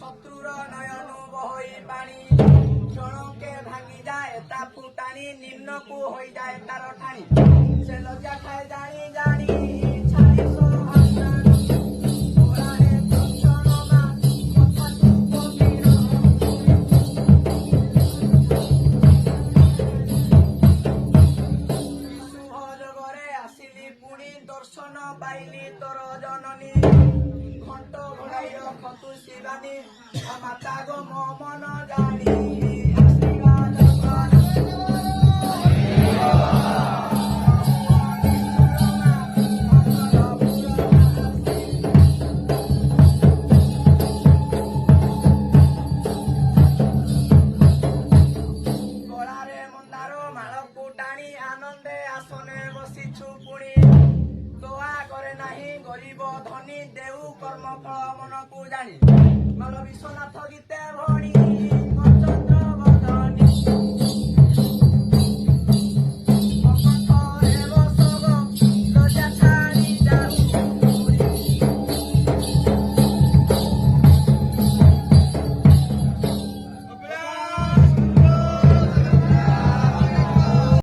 শত্রুর নয়নু বহই পানি জনকে ভাঙি যায় তা ফুটানি নিম্নকু হয়ে যায় তার ঠানি সে লজ্জা খায় জানি জানি ছাড়ি সহাস্তান ওরারে দর্শনমা কথাটু গভীর সুহযোগরে আসিলি পুଣି দর্শন পাইলি তোর জননী ঘণ্ট ঘোড়াই রখতু শিবানী মাতা গো মন জানি আশীর্বাদ কর ଗଳାରେ ମନ୍ଦାର ମାଳକୁ ଟାଣି ଆନନ୍ଦେ ଆସନେ ବସିଛୁ ପୁଣି ଦୋଆ କରେ ନାହିଁ ଗରିବ ଧନୀ ଦେଉ କର୍ମ ଫଳ ମନକୁ ଜାଣି ନଲ ବିଶ୍ୱନାଥ ଗୀତେ ଭଣି